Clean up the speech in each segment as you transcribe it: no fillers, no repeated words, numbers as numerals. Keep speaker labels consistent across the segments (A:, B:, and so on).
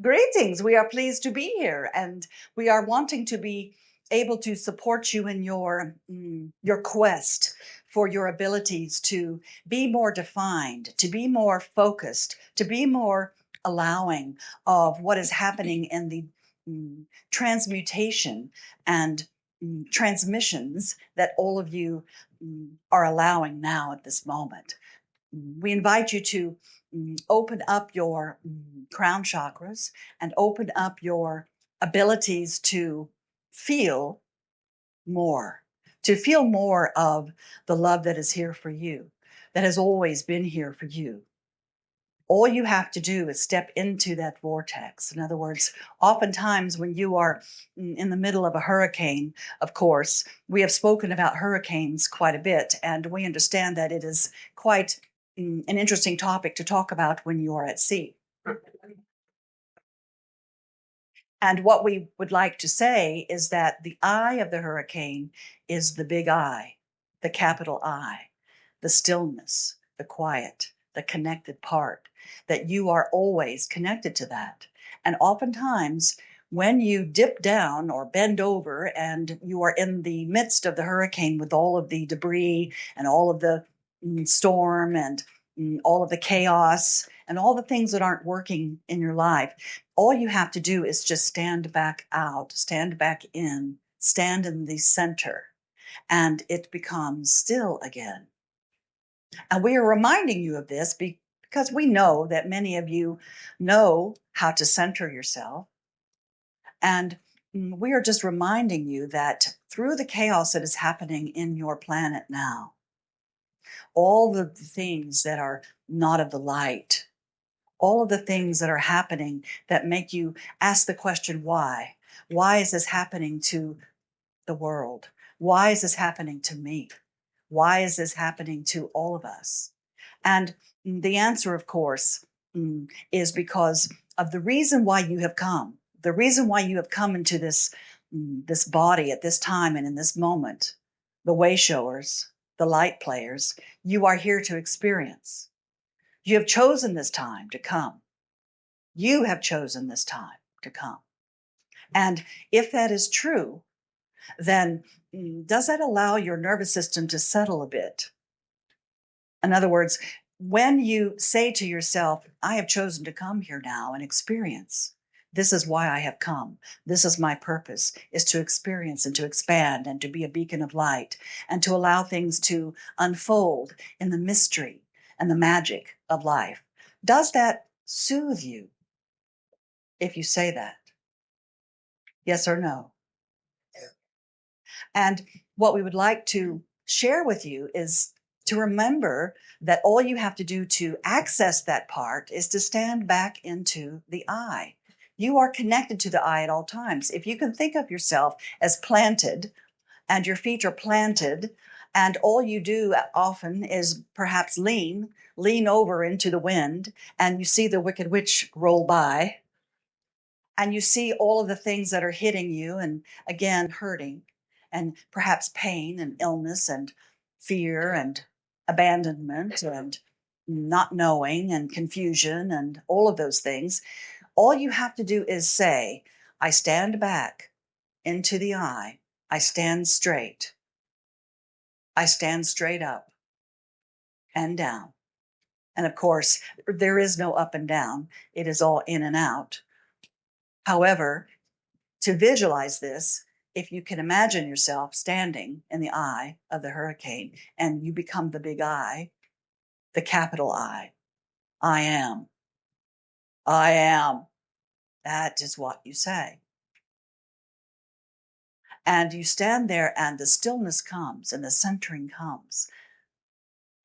A: Greetings. We are pleased to be here, and we are wanting to be able to support you in your quest for your abilities to be more defined, to be more focused, to be more allowing of what is happening in the transmutation and transmissions that all of you are allowing now at this moment. We invite you to open up your crown chakras and open up your abilities to feel more, to feel more of the love that is here for you, that has always been here for you. All you have to do is step into that vortex. In other words, oftentimes when you are in the middle of a hurricane, of course, we have spoken about hurricanes quite a bit, and we understand that it is quite an interesting topic to talk about when you are at sea. And what we would like to say is that the eye of the hurricane is the big I, the capital I, the stillness, the quiet, the connected part, that you are always connected to that. And oftentimes, when you dip down or bend over and you are in the midst of the hurricane with all of the debris and all of the storm and all of the chaos and all the things that aren't working in your life, all you have to do is just stand back out, stand back in, stand in the center, and it becomes still again. And we are reminding you of this because we know that many of you know how to center yourself. And we are just reminding you that through the chaos that is happening in your planet now, all the things that are not of the light, all of the things that are happening that make you ask the question, why? Why is this happening to the world? Why is this happening to me? Why is this happening to all of us? And the answer, of course, is because of the reason why you have come. The reason why you have come into this body at this time and in this moment, the way showers, the light players, you are here to experience. You have chosen this time to come. You have chosen this time to come. And if that is true, then does that allow your nervous system to settle a bit? In other words, when you say to yourself, I have chosen to come here now and experience, this is why I have come. This is my purpose, is to experience and to expand and to be a beacon of light and to allow things to unfold in the mystery and the magic of life. Does that soothe you if you say that? Yes or no? And what we would like to share with you is to remember that all you have to do to access that part is to stand back into the I. You are connected to the I at all times. If you can think of yourself as planted and your feet are planted, and all you do often is perhaps lean over into the wind, and you see the Wicked Witch roll by, and you see all of the things that are hitting you and again hurting, and perhaps pain and illness and fear and abandonment and not knowing and confusion and all of those things. All you have to do is say, I stand back into the I. I stand straight. I stand straight up and down. And of course, there is no up and down. It is all in and out. However, to visualize this, if you can imagine yourself standing in the eye of the hurricane and you become the big I, the capital I am. I am. That is what you say. And you stand there and the stillness comes and the centering comes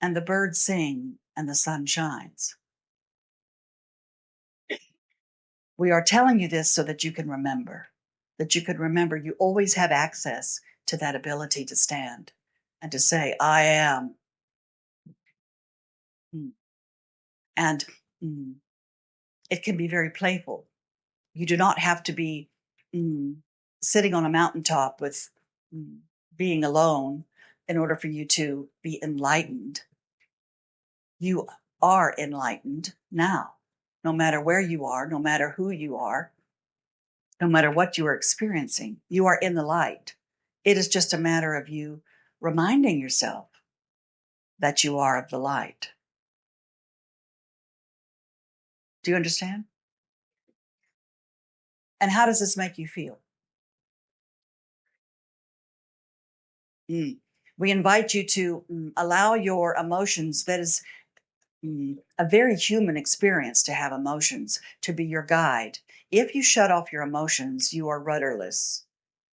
A: and the birds sing and the sun shines. We are telling you this so that you can remember, you always have access to that ability to stand and to say, I am. And it can be very playful. You do not have to be sitting on a mountaintop with being alone in order for you to be enlightened. You are enlightened now. no matter where you are, no matter who you are, no matter what you are experiencing. You are in the light. It is just a matter of you reminding yourself that you are of the light. Do you understand? And how does this make you feel? Mm. We invite you to allow your emotions, that is a very human experience to have emotions, to be your guide. If you shut off your emotions, you are rudderless.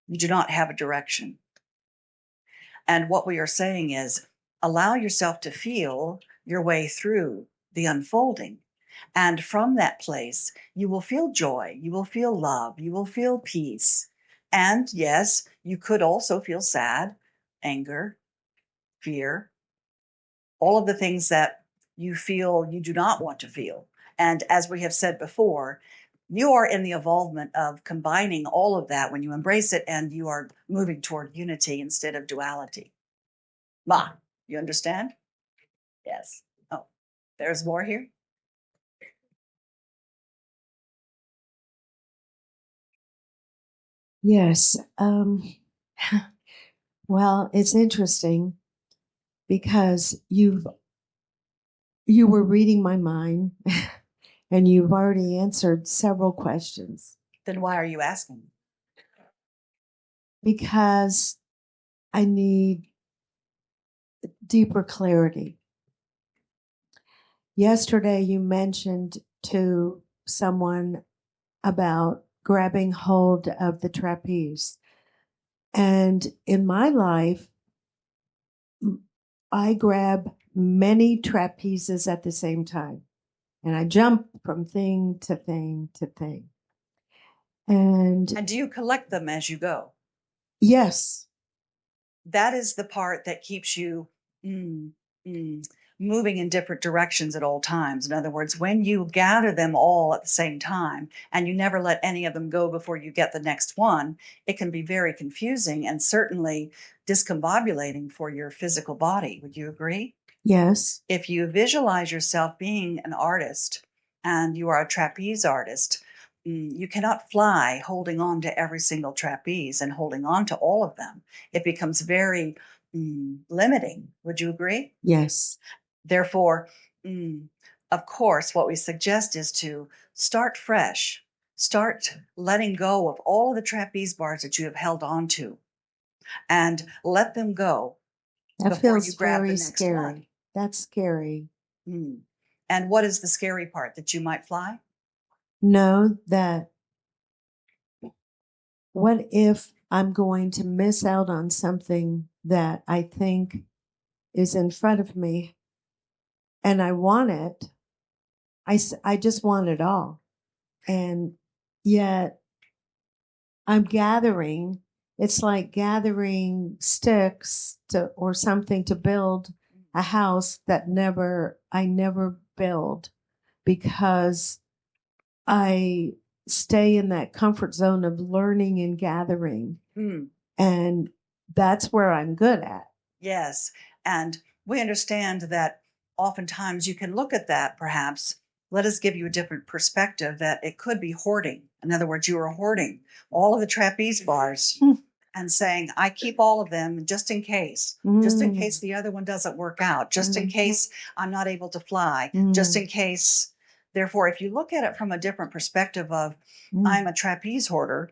A: You do not have a direction. And what we are saying is allow yourself to feel your way through the unfolding. And from that place, you will feel joy, you will feel love, you will feel peace. And yes, you could also feel sad, anger, fear, all of the things that you feel you do not want to feel. And as we have said before, you are in the evolvement of combining all of that when you embrace it, and you are moving toward unity instead of duality. Ma, you understand? Yes. Oh, there's more here.
B: Yes. Well, it's interesting because you were reading my mind and you've already answered several questions
A: Then why are you asking?
B: because I need deeper clarity. Yesterday you mentioned to someone about grabbing hold of the trapeze. And in my life, I grab many trapezes at the same time. And I jump from thing to thing to thing. And
A: And do you collect them as you go?
B: yes,
A: That is the part that keeps you mm, moving in different directions at all times. In other words, when you gather them all at the same time and you never let any of them go before you get the next one, it can be very confusing and certainly discombobulating for your physical body. Would you agree?
B: yes,
A: If you visualize yourself being an artist and you are a trapeze artist, you cannot fly holding on to every single trapeze and holding on to all of them. It becomes very limiting. Would you agree?
B: yes.
A: Therefore, of course, what we suggest is to start fresh. Start letting go of all the trapeze bars that you have held on to and let them go
B: That
A: before you
B: feels
A: grab the
B: very
A: next one.
B: scary. That's scary.
A: Mm. And what is the scary part? That you might fly?
B: Know that what if I'm going to miss out on something that I think is in front of me and I want it? I just want it all. And yet I'm gathering. It's like gathering sticks to or something to build a house that I never build because I stay in that comfort zone of learning and gathering.
A: Mm.
B: And that's where I'm good at.
A: Yes. And we understand that oftentimes you can look at that perhaps. Let us give you a different perspective that it could be hoarding. In other words, you are hoarding all of the trapeze bars and saying, I keep all of them just in case, just in case the other one doesn't work out, just in case I'm not able to fly, just in case. Therefore, if you look at it from a different perspective of, I'm a trapeze hoarder,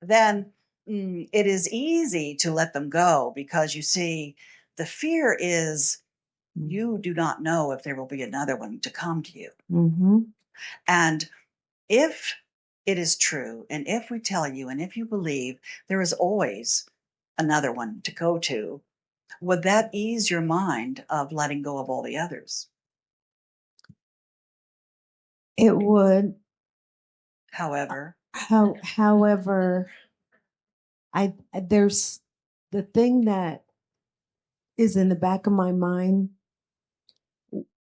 A: then it is easy to let them go because you see, the fear is you do not know if there will be another one to come to you.
B: Mm-hmm.
A: And if it is true, and if we tell you, and if you believe there is always another one to go to, would that ease your mind of letting go of all the others?
B: It would.
A: However,
B: However, there's the thing that is in the back of my mind.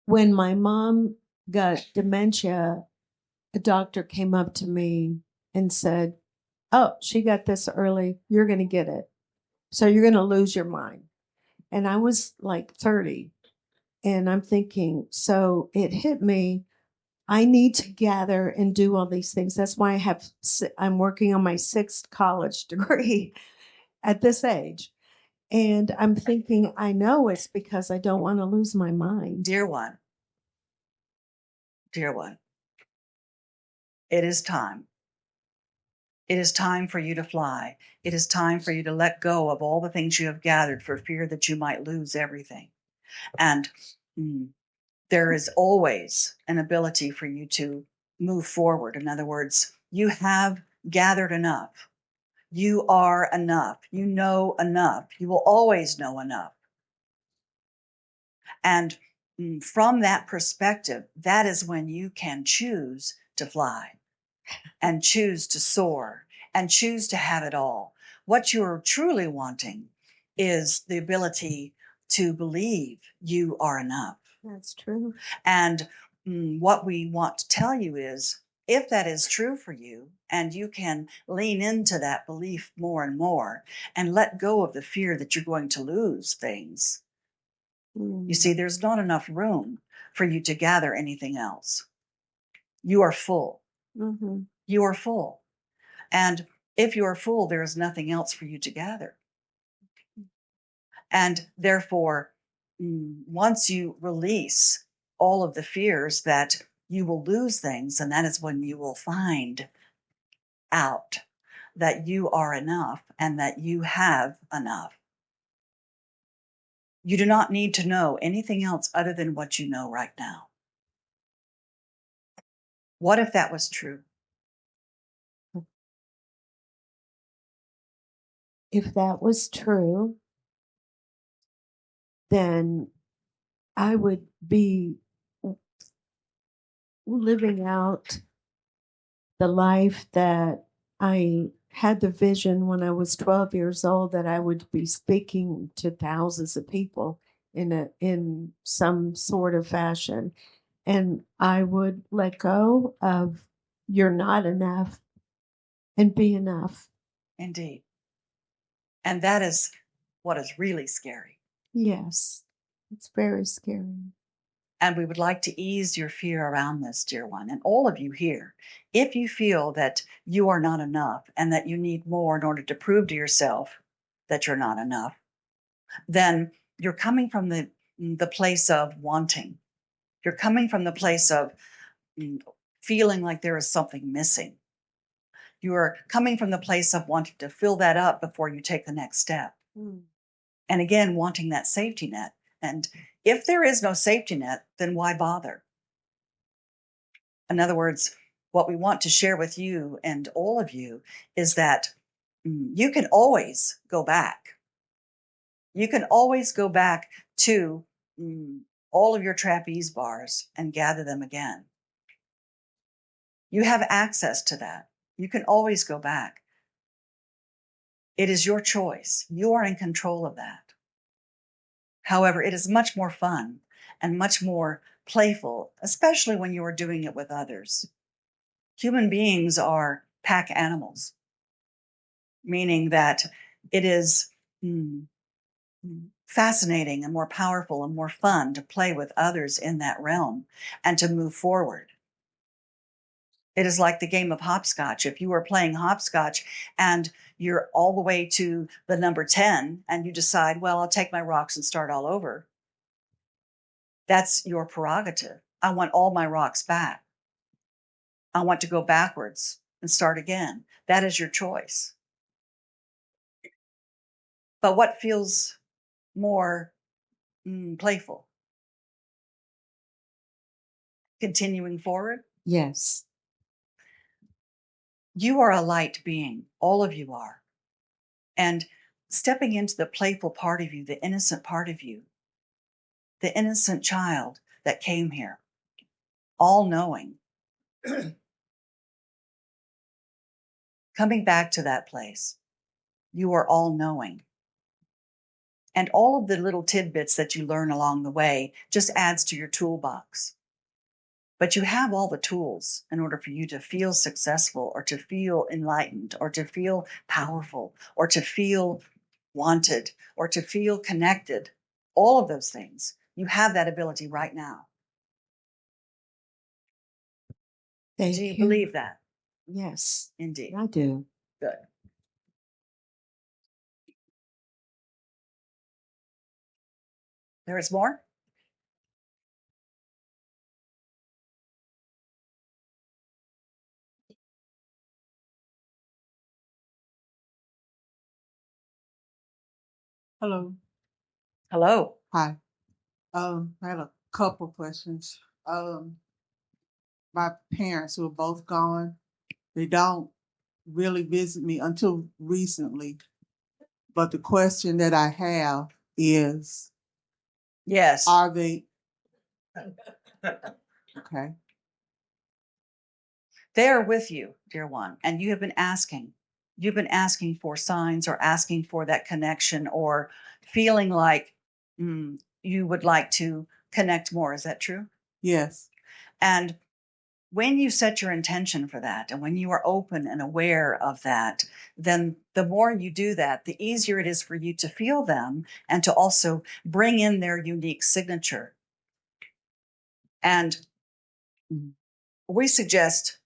B: When my mom got dementia, a doctor came up to me and said, "Oh, she got this early. You're going to get it. So you're going to lose your mind." And I was like 30. And I'm thinking, so it hit me. I need to gather and do all these things. That's why I'm working on my 6th college degree at this age. And I'm thinking, I know it's because I don't want to lose my mind.
A: Dear one, it is time. It is time for you to fly. It is time for you to let go of all the things you have gathered for fear that you might lose everything. And there is always an ability for you to move forward. In other words, you have gathered enough. You are enough. You know enough. You will always know enough. And from that perspective, that is when you can choose to fly and choose to soar and choose to have it all. What you're truly wanting is the ability to believe you are enough.
B: That's true.
A: And what we want to tell you is, if that is true for you and you can lean into that belief more and more and let go of the fear that you're going to lose things, you see, there's not enough room for you to gather anything else. You are full.
B: Mm-hmm.
A: You are full. And if you are full, there is nothing else for you to gather. And therefore, once you release all of the fears that you will lose things, and that is when you will find out that you are enough and that you have enough. You do not need to know anything else other than what you know right now. What if that was true?
B: If that was true, then I would be living out the life that I had the vision when I was 12 years old, that I would be speaking to thousands of people in some sort of fashion. And I would let go of you're not enough and be enough.
A: Indeed. And that is what is really scary.
B: Yes, it's very scary.
A: And we would like to ease your fear around this, dear one, and all of you here. If you feel that you are not enough and that you need more in order to prove to yourself that you're not enough, then you're coming from the place of wanting. You're coming from the place of feeling like there is something missing. You are coming from the place of wanting to fill that up before you take the next step. And again, wanting that safety net. And if there is no safety net, then why bother? In other words, what we want to share with you and all of you is that you can always go back. You can always go back to all of your trapeze bars and gather them again. You have access to that. You can always go back. It is your choice. You are in control of that. However, it is much more fun and much more playful, especially when you are doing it with others. Human beings are pack animals, meaning that it is fascinating and more powerful and more fun to play with others in that realm and to move forward. It is like the game of hopscotch. If you are playing hopscotch and you're all the way to the number 10 and you decide, well, I'll take my rocks and start all over, that's your prerogative. I want all my rocks back. I want to go backwards and start again. That is your choice. But what feels more playful? Continuing forward?
B: Yes.
A: You are a light being. All of you are. And stepping into the playful part of you, the innocent part of you, the innocent child that came here, all knowing, coming back to that place, you are all knowing. And all of the little tidbits that you learn along the way just adds to your toolbox. But you have all the tools in order for you to feel successful or to feel enlightened or to feel powerful or to feel wanted or to feel connected. All of those things You have that ability right now.
B: Thank
A: Do
B: you.
A: you believe that?
B: Yes,
A: Indeed.
B: I do.
A: Good. There is more?
C: Hello.
A: Hello.
C: Hi. I had a couple questions. My parents who are both gone, they don't really visit me until recently. But the question that I have is,
A: Yes.
C: are they okay?
A: They are with you, dear one, and you have been asking. You've been asking for signs or asking for that connection or feeling like you would like to connect more. Is that true?
C: Yes.
A: And when you set your intention for that and when you are open and aware of that, then the more you do that, the easier it is for you to feel them and to also bring in their unique signature. And we suggest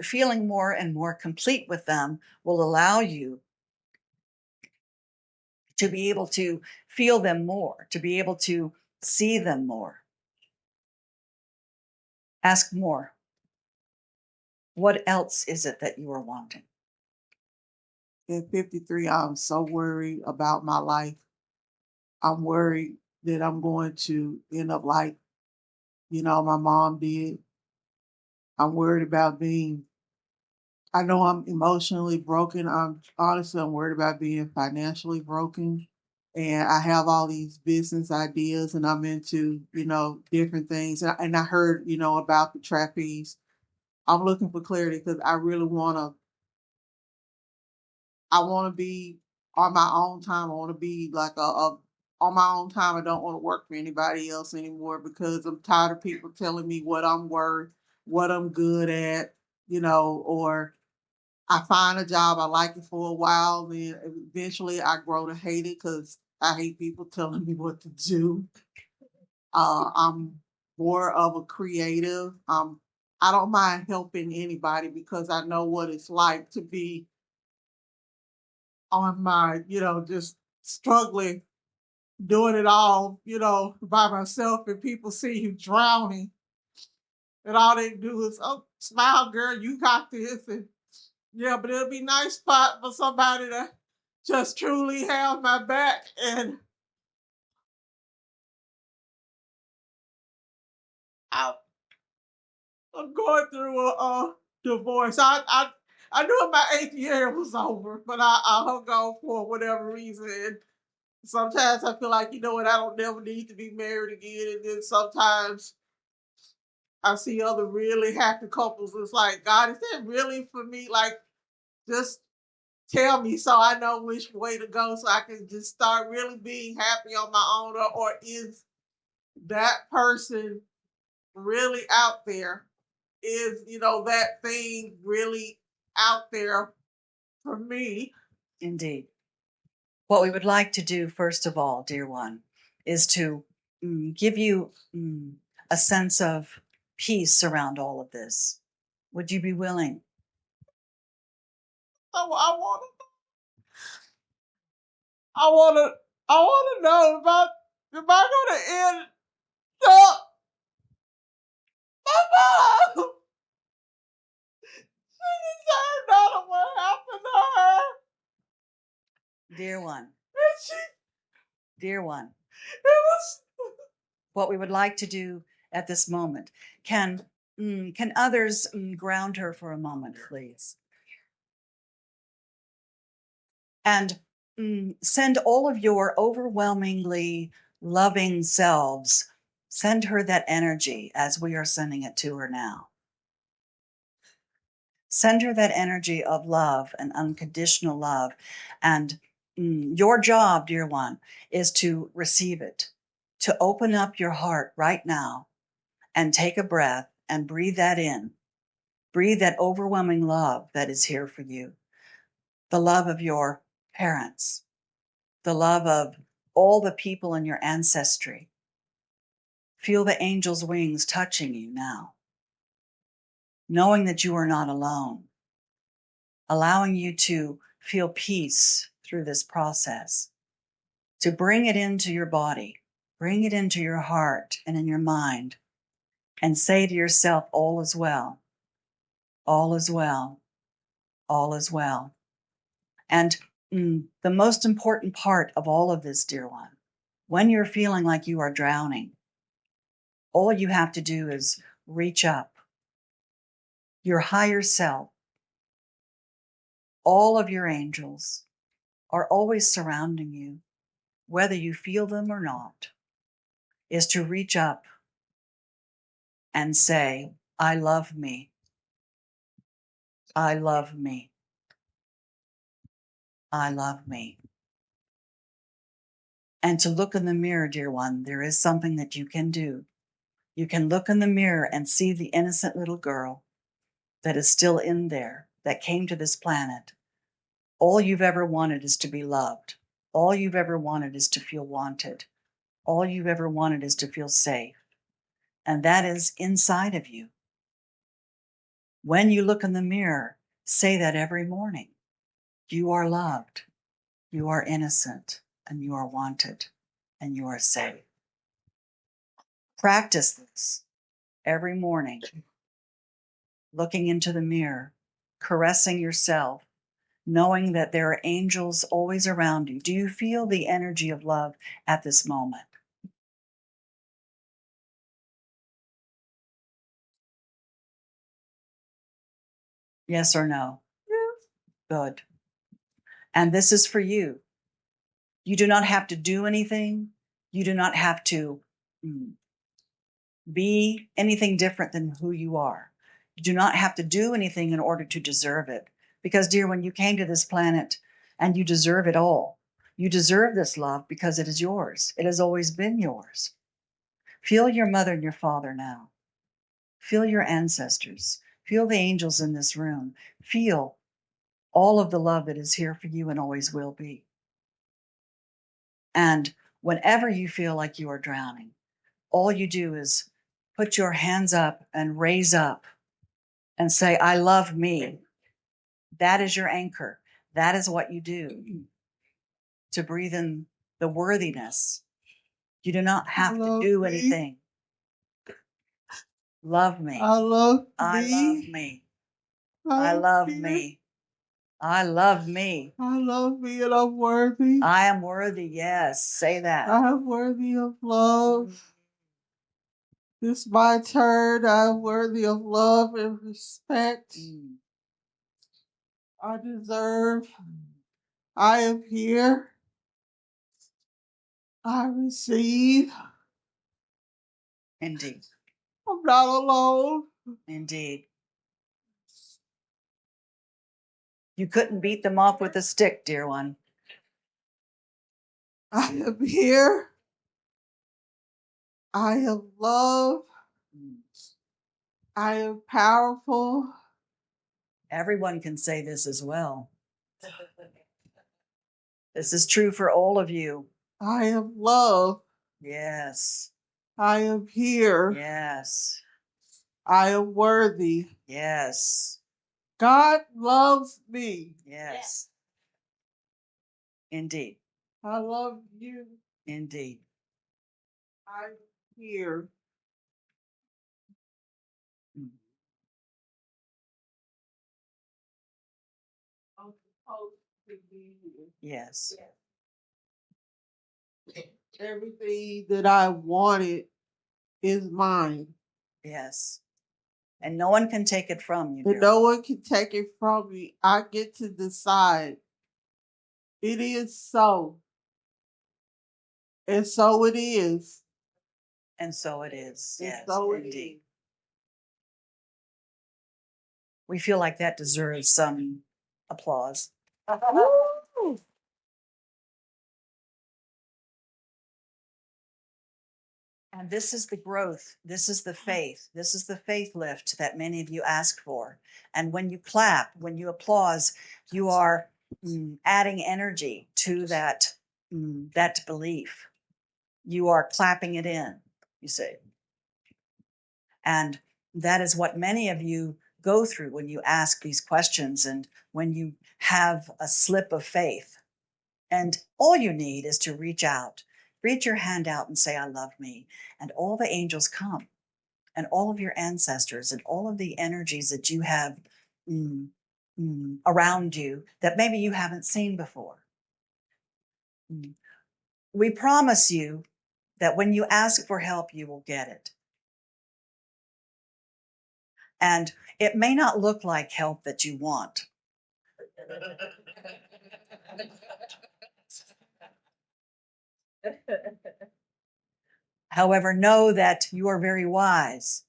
A: feeling more and more complete with them will allow you to be able to feel them more, to be able to see them more. Ask more. What else is it that you are wanting?
C: At 53, I'm so worried about my life. I'm worried that I'm going to end up like, my mom did. I'm worried about being I know I'm emotionally broken. I'm worried about being financially broken. And I have all these business ideas and I'm into, different things. And I heard, about the trapeze. I'm looking for clarity because I really I want to be on my own time. I want to be like on my own time. I don't want to work for anybody else anymore because I'm tired of people telling me what I'm worth, what I'm good at, or I find a job, I like it for a while, then eventually I grow to hate it because I hate people telling me what to do. I'm more of a creative. I don't mind helping anybody because I know what it's like to be on my, just struggling, doing it all, by myself, and people see you drowning, and all they do is, oh, smile, girl, you got this, and yeah, but it'll be nice spot for somebody to just truly have my back. And I, I'm going through a divorce. I knew my 8th year was over, but I hung on for whatever reason. And sometimes I feel like, I don't never need to be married again. And then sometimes I see other really happy couples. It's like, God, is that really for me? Like, just tell me so I know which way to go so I can just start really being happy on my own, or is that person really out there? Is that thing really out there for me?
A: Indeed. What we would like to do, first of all, dear one, is to give you a sense of peace around all of this. Would you be willing?
C: So I want to I want to know if I going to end up my mom. She deserved not what happened to her.
A: Dear one,
C: And she
A: dear one,
C: it was
A: what we would like to do at this moment, can others ground her for a moment, please? And send all of your overwhelmingly loving selves, send her that energy as we are sending it to her now. Send her that energy of love and unconditional love. And your job, dear one, is to receive it, to open up your heart right now and take a breath and breathe that in. Breathe that overwhelming love that is here for you. The love of your parents, the love of all the people in your ancestry, Feel the angel's wings touching you now, knowing that you are not alone, allowing you to feel peace through this process, to bring it into your body, bring it into your heart and in your mind, and say to yourself, all is well, all is well, all is well. And the most important part of all of this, dear one, when you're feeling like you are drowning, all you have to do is reach up. Your higher self, all of your angels are always surrounding you, whether you feel them or not, is to reach up and say, I love me. I love me. I love me. And to look in the mirror, dear one, there is something that you can do. You can look in the mirror and see the innocent little girl that is still in there, that came to this planet. All you've ever wanted is to be loved. All you've ever wanted is to feel wanted. All you've ever wanted is to feel safe. And that is inside of you. When you look in the mirror, say that every morning. You are loved. You are innocent. And you are wanted. And you are safe. Practice this every morning. Looking into the mirror, caressing yourself, knowing that there are angels always around you. Do you feel the energy of love at this moment? Yes or no?
C: Yes.
A: Good. And this is for you. You do not have to do anything. You do not have to be anything different than who you are. You do not have to do anything in order to deserve it. Because, dear, when you came to this planet, and you deserve it all, you deserve this love because it is yours. It has always been yours. Feel your mother and your father now. Feel your ancestors. Feel the angels in this room. Feel all of the love that is here for you and always will be. And whenever you feel like you are drowning, all you do is put your hands up and raise up and say, I love me. That is your anchor. That is what you do to breathe in the worthiness. You do not have to do anything. Love me.
C: I love
A: I
C: me.
A: love me. I love me. I love me.
C: I love me and I'm worthy.
A: I am worthy. Yes, say that.
C: I am worthy of love. It's my turn. I'm worthy of love and respect. I deserve. I am here. I receive.
A: Indeed.
C: I'm not alone.
A: Indeed. You couldn't beat them off with a stick, dear one.
C: I am here. I am love. I am powerful.
A: Everyone can say this as well. This is true for all of you.
C: I am love.
A: Yes.
C: I am here.
A: Yes.
C: I am worthy.
A: Yes.
C: God loves me.
A: Yes. Indeed.
C: I love you.
A: Indeed.
C: I'm here. I'm supposed to be here.
A: Yes.
C: Everything that I wanted is mine.
A: Yes. And no one can take it from you,
C: And
A: dear.
C: no one can take it from me. I get to decide. It is so. And so it is.
A: And so it is.
C: And
A: Yes,
C: so it
A: indeed.
C: is.
A: We feel like that deserves some applause.
C: Woo!
A: And this is the growth. This is the faith. This is the faith lift that many of you ask for. And when you clap, when you applause, you are adding energy to that belief. You are clapping it in, you see. And that is what many of you go through when you ask these questions and when you have a slip of faith. And all you need is to reach out, reach your hand out and say, I love me. And all the angels come, and all of your ancestors and all of the energies that you have around you that maybe you haven't seen before. We promise you that when you ask for help, you will get it. And it may not look like help that you want. However, know that you are very wise.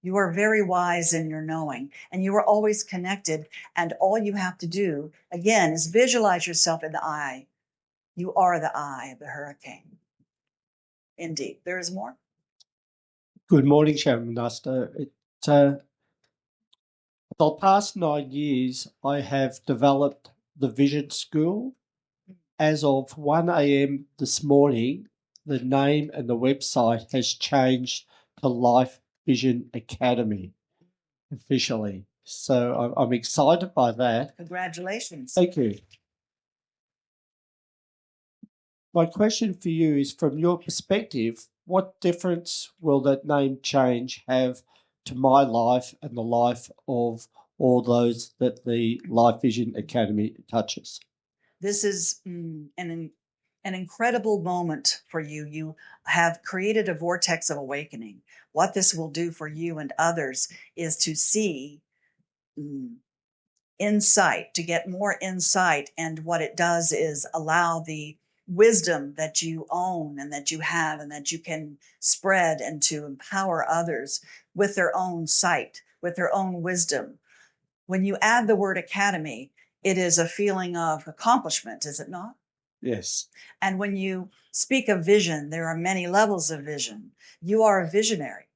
A: You are very wise in your knowing, and you are always connected. And all you have to do, again, is visualize yourself in the eye. You are the eye of the hurricane. Indeed. There is more.
D: Good morning, Shamanaste. For the past 9 years, I have developed the Vision School. As of 1 a.m. this morning, the name and the website has changed to Life Vision Academy officially. So I'm excited by that.
A: Congratulations.
D: Thank you. My question for you is, from your perspective, what difference will that name change have to my life and the life of all those that the Life Vision Academy touches?
A: This is an incredible moment for you. You have created a vortex of awakening. What this will do for you and others is to see insight, to get more insight. And what it does is allow the wisdom that you own and that you have and that you can spread and to empower others with their own sight, with their own wisdom. When you add the word academy, it is a feeling of accomplishment, is it not?
D: Yes.
A: And when you speak of vision, there are many levels of vision. You are a visionary.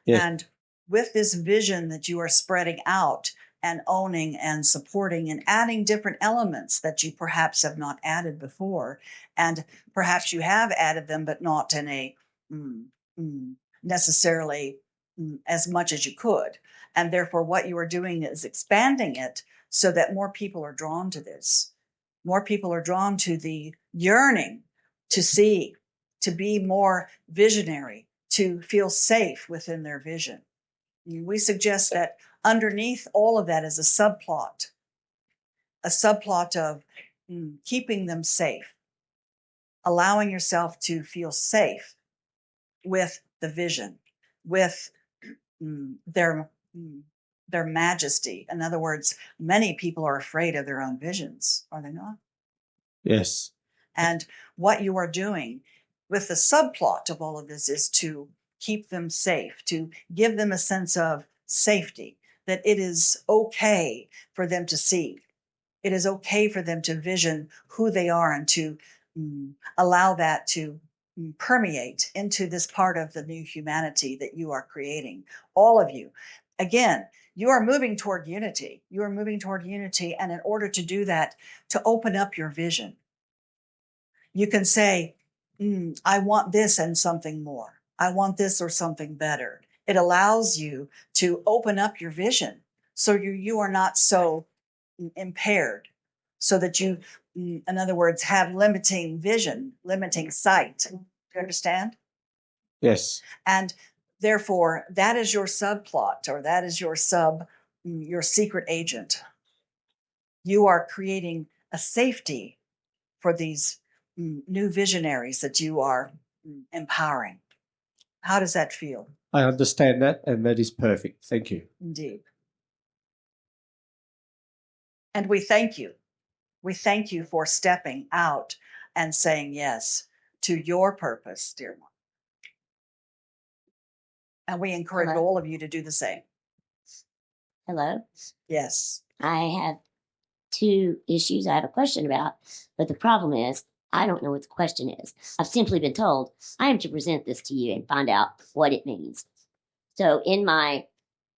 D: Yes.
A: And with this vision that you are spreading out and owning and supporting and adding different elements that you perhaps have not added before, and perhaps you have added them, but not in a necessarily as much as you could. And therefore, what you are doing is expanding it so that more people are drawn to this. More people are drawn to the yearning to see, to be more visionary, to feel safe within their vision. We suggest that underneath all of that is a subplot of keeping them safe, allowing yourself to feel safe with the vision, with their majesty. In other words, many people are afraid of their own visions, are they not?
D: Yes.
A: And what you are doing with the subplot of all of this is to keep them safe, to give them a sense of safety, that it is okay for them to see. It is okay for them to vision who they are and to allow that to permeate into this part of the new humanity that you are creating. All of you. Again, you are moving toward unity. You are moving toward unity. And in order to do that, to open up your vision, you can say, I want this and something more. I want this or something better. It allows you to open up your vision so you are not so impaired, so that you, in other words, have limiting vision, limiting sight. Do you understand?
D: Yes.
A: And therefore, that is your subplot, or that is your secret agent. You are creating a safety for these new visionaries that you are empowering. How does that feel?
D: I understand that, and that is perfect. Thank you.
A: Indeed. And we thank you. We thank you for stepping out and saying yes to your purpose, dear one. And we encourage
E: Hello.
A: all of you to do the same.
E: Hello.
A: Yes.
E: I have two issues I have a question about, but the problem is I don't know what the question is. I've simply been told I am to present this to you and find out what it means. So in my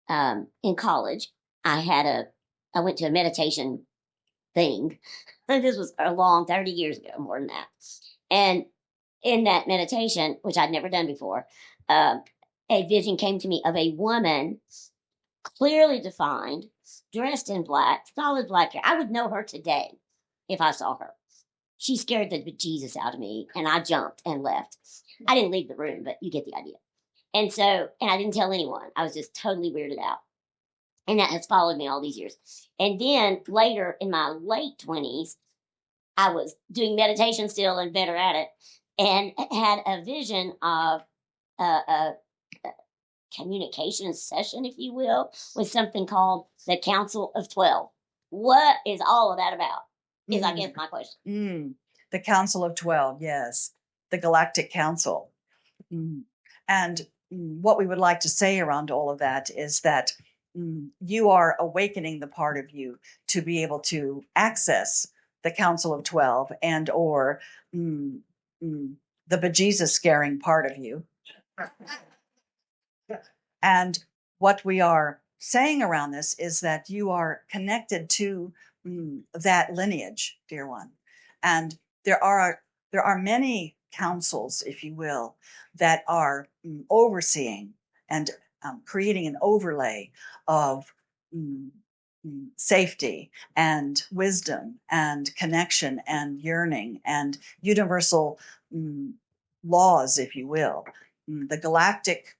E: in college, I went to a meditation thing. This was a long 30 years ago, more than that. And in that meditation, which I'd never done before, a vision came to me of a woman, clearly defined, dressed in black, solid black hair. I would know her today if I saw her. She scared the bejesus out of me, and I jumped and left. I didn't leave the room, but you get the idea. And I didn't tell anyone. I was just totally weirded out. And that has followed me all these years. And then later in my late 20s, I was doing meditation still and better at it, and had a vision of a communication session, if you will, with something called the Council of 12. What is all of that about? Is I guess my question.
A: The Council of 12, yes. The Galactic Council. And what we would like to say around all of that is that you are awakening the part of you to be able to access the Council of 12 and or the bejesus scaring part of you. And what we are saying around this is that you are connected to that lineage, dear one. And there are many councils, if you will, that are overseeing and creating an overlay of safety and wisdom and connection and yearning and universal laws, if you will. The galactic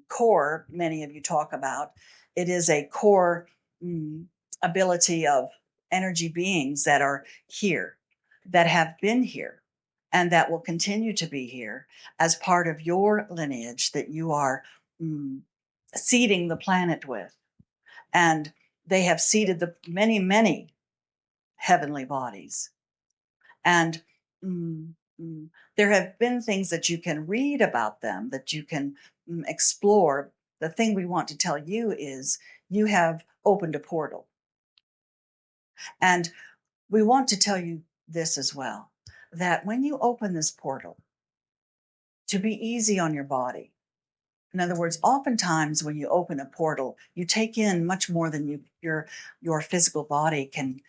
A: core, many of you talk about, it is a core ability of energy beings that are here, that have been here, and that will continue to be here as part of your lineage that you are seeding the planet with. And they have seeded the many, many heavenly bodies. And there have been things that you can read about them, that you can explore. The thing we want to tell you is you have opened a portal. And we want to tell you this as well, that when you open this portal, to be easy on your body. In other words, oftentimes when you open a portal, you take in much more than your physical body can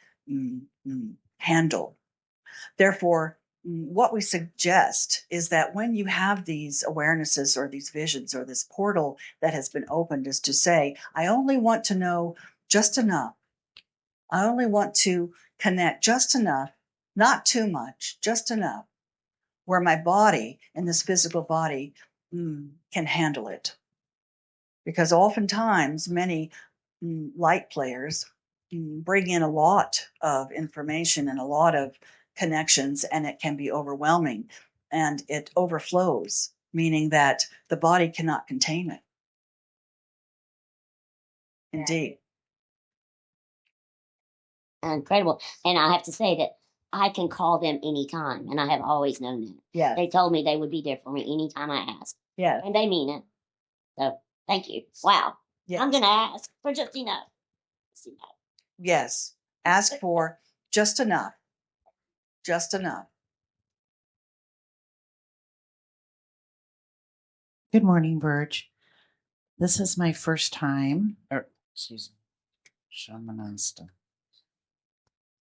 A: handle. Therefore, what we suggest is that when you have these awarenesses or these visions or this portal that has been opened, is to say, I only want to know just enough. I only want to connect just enough, not too much, just enough, where my body and this physical body can handle it. Because oftentimes many light players bring in a lot of information and a lot of connections, and it can be overwhelming and it overflows, meaning that the body cannot contain it. Indeed.
E: Incredible. And I have to say that I can call them anytime, and I have always known that.
A: Yeah.
E: They told me they would be there for me anytime I asked.
A: Yeah.
E: And they mean it. So thank you. Wow.
A: Yes.
E: I'm going to ask for just enough.
A: Yes. Ask for just enough. Just enough.
F: Good morning, Burge. This is my first time, Shamanaste.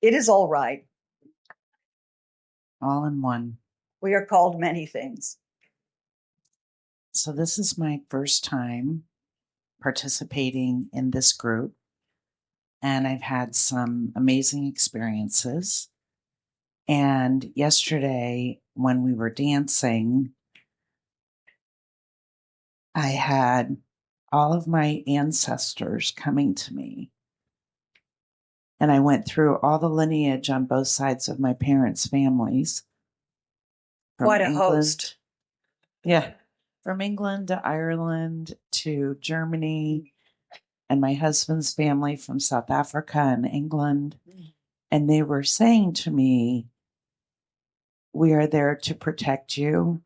A: It is all right.
F: All in one.
A: We are called many things.
F: So this is my first time participating in this group, and I've had some amazing experiences. And yesterday, when we were dancing, I had all of my ancestors coming to me. And I went through all the lineage on both sides of my parents' families.
A: Quite a host.
F: Yeah. From England to Ireland to Germany, and my husband's family from South Africa and England. And they were saying to me, we are there to protect you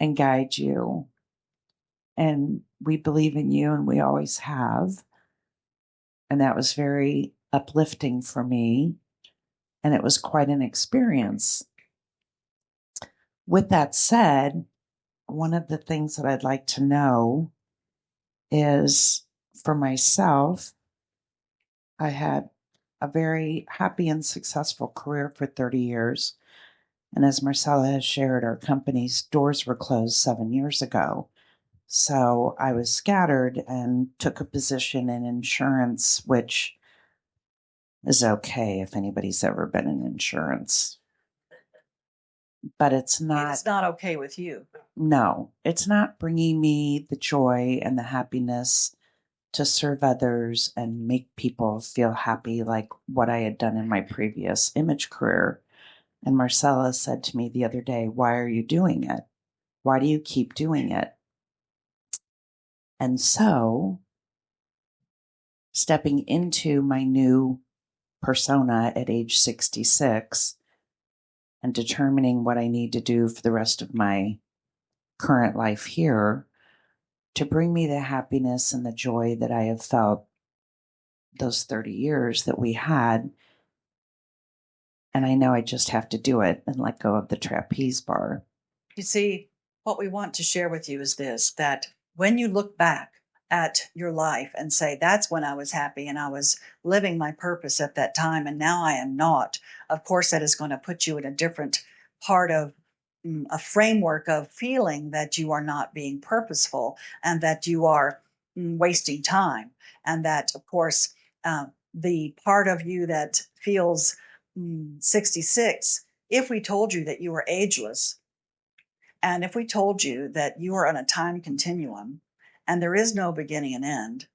F: and guide you. And we believe in you, and we always have. And that was very uplifting for me. And it was quite an experience. With that said, one of the things that I'd like to know is, for myself, I had a very happy and successful career for 30 years. And as Marcella has shared, our company's doors were closed 7 years ago. So I was scattered and took a position in insurance, which is okay if anybody's ever been in insurance. But it's
A: It's not okay with you.
F: No, it's not bringing me the joy and the happiness to serve others and make people feel happy like what I had done in my previous image career. And Marcella said to me the other day, "Why are you doing it? Why do you keep doing it?" And so, stepping into my new persona at age 66 and determining what I need to do for the rest of my current life here to bring me the happiness and the joy that I have felt those 30 years that we had. And I know I just have to do it and let go of the trapeze bar.
A: You see, what we want to share with you is this, that when you look back at your life and say, that's when I was happy and I was living my purpose at that time, and now I am not, of course, that is going to put you in a different part of a framework of feeling that you are not being purposeful and that you are wasting time. And that, of course, the part of you that feels 66, if we told you that you were ageless, and if we told you that you are on a time continuum and there is no beginning and end,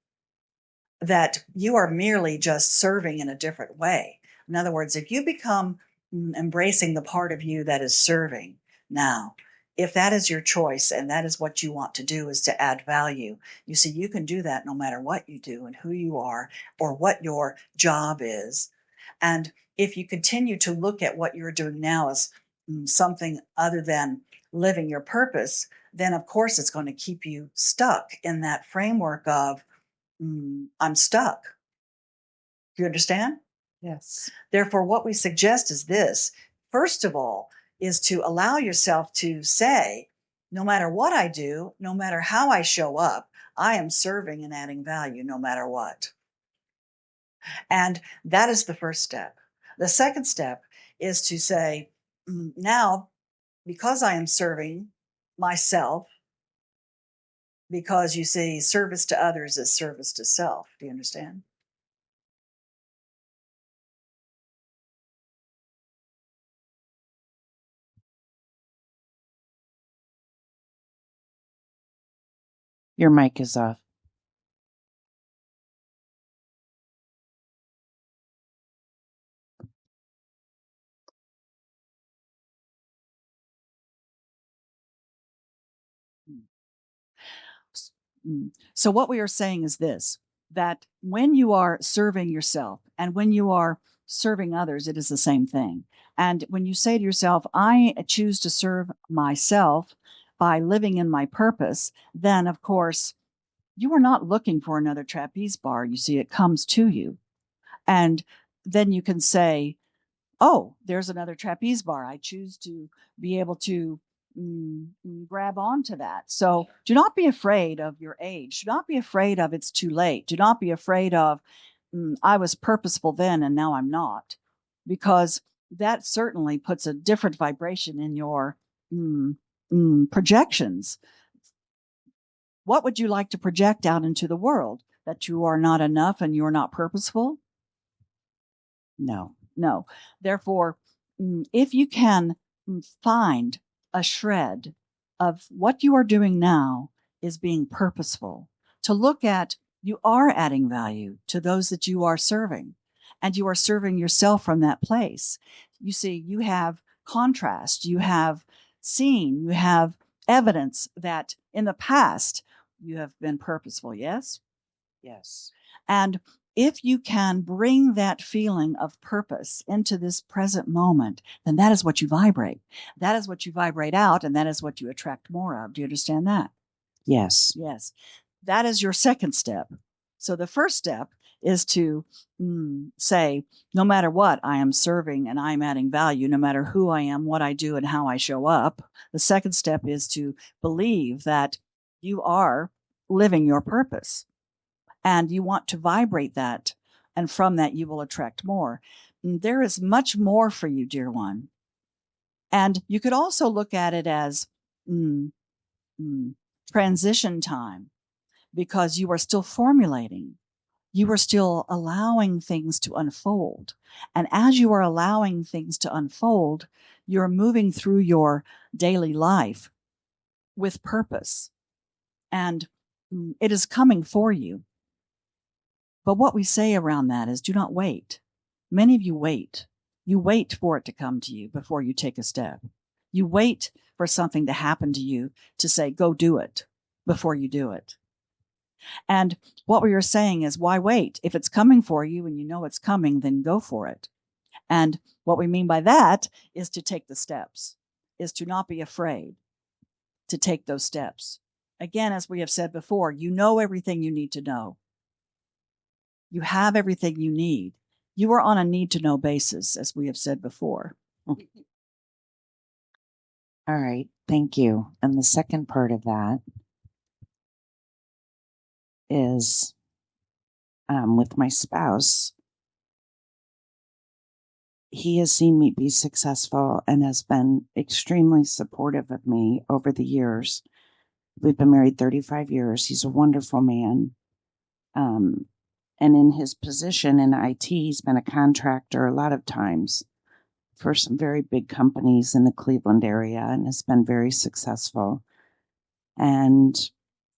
A: that you are merely just serving in a different way. In other words, if you become embracing the part of you that is serving now, if that is your choice and that is what you want to do, is to add value, you see, you can do that no matter what you do and who you are or what your job is. And if you continue to look at what you're doing now as something other than living your purpose, then of course it's going to keep you stuck in that framework of, I'm stuck. Do you understand?
F: Yes.
A: Therefore, what we suggest is this. First of all, is to allow yourself to say, no matter what I do, no matter how I show up, I am serving and adding value no matter what. And that is the first step. The second step is to say, now, because I am serving myself, because you see, service to others is service to self. Do you understand?
F: Your mic is off.
A: So what we are saying is this, that when you are serving yourself and when you are serving others, it is the same thing. And when you say to yourself, I choose to serve myself by living in my purpose, then of course you are not looking for another trapeze bar. You see, it comes to you. And then you can say, oh, there's another trapeze bar. I choose to be able to grab onto that. So do not be afraid of your age. Do not be afraid of it's too late. Do not be afraid of I was purposeful then and now I'm not, because that certainly puts a different vibration in your projections. What would you like to project out into the world? That you are not enough and you're not purposeful? No. Therefore, if you can find a shred of what you are doing now is being purposeful, to look at, you are adding value to those that you are serving, and you are serving yourself from that place. You see, you have contrast, you have seen, you have evidence that in the past you have been purposeful, yes?
F: Yes.
A: And if you can bring that feeling of purpose into this present moment, then that is what you vibrate. That is what you vibrate out, and that is what you attract more of. Do you understand that?
F: Yes.
A: Yes. That is your second step. So the first step is to say, no matter what, I am serving and I'm adding value, no matter who I am, what I do, and how I show up. The second step is to believe that you are living your purpose. And you want to vibrate that. And from that, you will attract more. There is much more for you, dear one. And you could also look at it as transition time because you are still formulating. You are still allowing things to unfold. And as you are allowing things to unfold, you're moving through your daily life with purpose. And it is coming for you. But what we say around that is do not wait. Many of you wait. You wait for it to come to you before you take a step. You wait for something to happen to you to say, go do it, before you do it. And what we are saying is, why wait? If it's coming for you and you know it's coming, then go for it. And what we mean by that is to take the steps, is to not be afraid to take those steps. Again, as we have said before, you know everything you need to know. You have everything you need. You are on a need-to-know basis, as we have said before.
F: All right, thank you. And the second part of that is with my spouse. He has seen me be successful and has been extremely supportive of me over the years. We've been married 35 years. He's a wonderful man. And in his position in IT, he's been a contractor a lot of times for some very big companies in the Cleveland area and has been very successful. And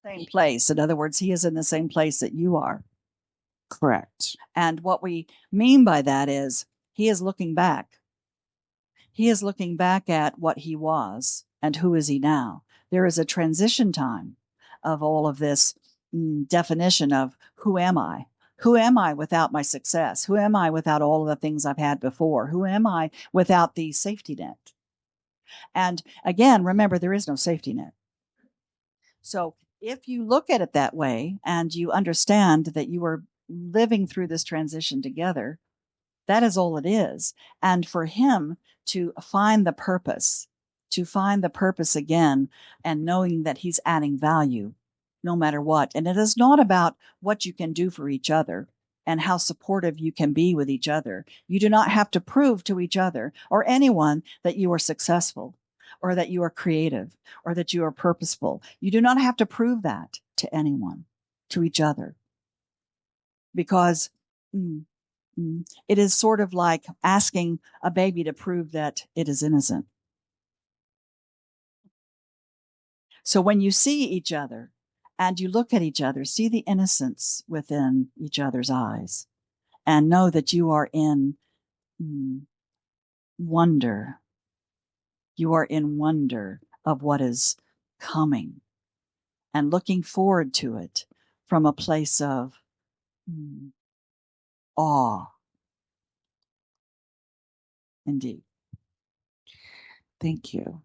A: Same place. In other words, he is in the same place that you are.
F: correct.
A: And what we mean by that is he is looking back. He is looking back at what he was and who is he now. There is a transition time of all of this definition of who am I? Who am I without my success? Who am I without all of the things I've had before? Who am I without the safety net? And again, remember, there is no safety net. So if you look at it that way and you understand that you are living through this transition together, that is all it is. And for him to find the purpose again and knowing that he's adding value no matter what. And it is not about what you can do for each other and how supportive you can be with each other. You do not have to prove to each other or anyone that you are successful or that you are creative or that you are purposeful. You do not have to prove that to anyone, to each other. Because it is sort of like asking a baby to prove that it is innocent. So when you see each other and you look at each other, see the innocence within each other's eyes and know that you are in wonder. You are in wonder of what is coming and looking forward to it from a place of awe. Indeed.
F: Thank you.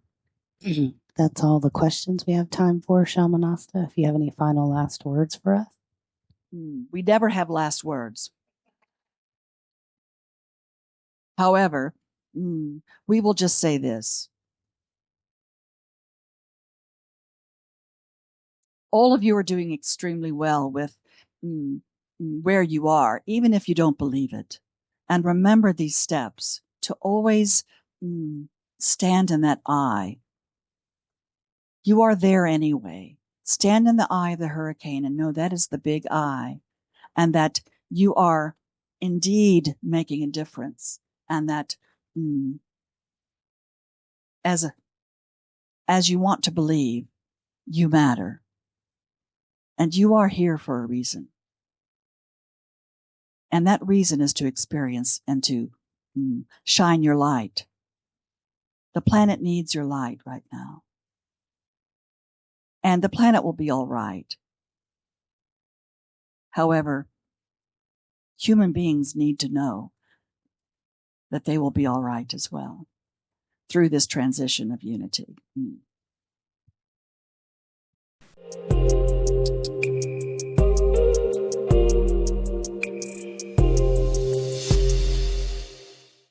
G: That's all the questions we have time for, Shamanaste. If you have any final last words for us.
A: We never have last words. However, we will just say this. All of you are doing extremely well with where you are, even if you don't believe it. And remember these steps to always stand in that eye. You are there anyway. Stand in the eye of the hurricane and know that is the big eye, and that you are indeed making a difference, and that as you want to believe, you matter. And you are here for a reason. And that reason is to experience and to shine your light. The planet needs your light right now. And the planet will be all right. However, human beings need to know that they will be all right as well through this transition of unity.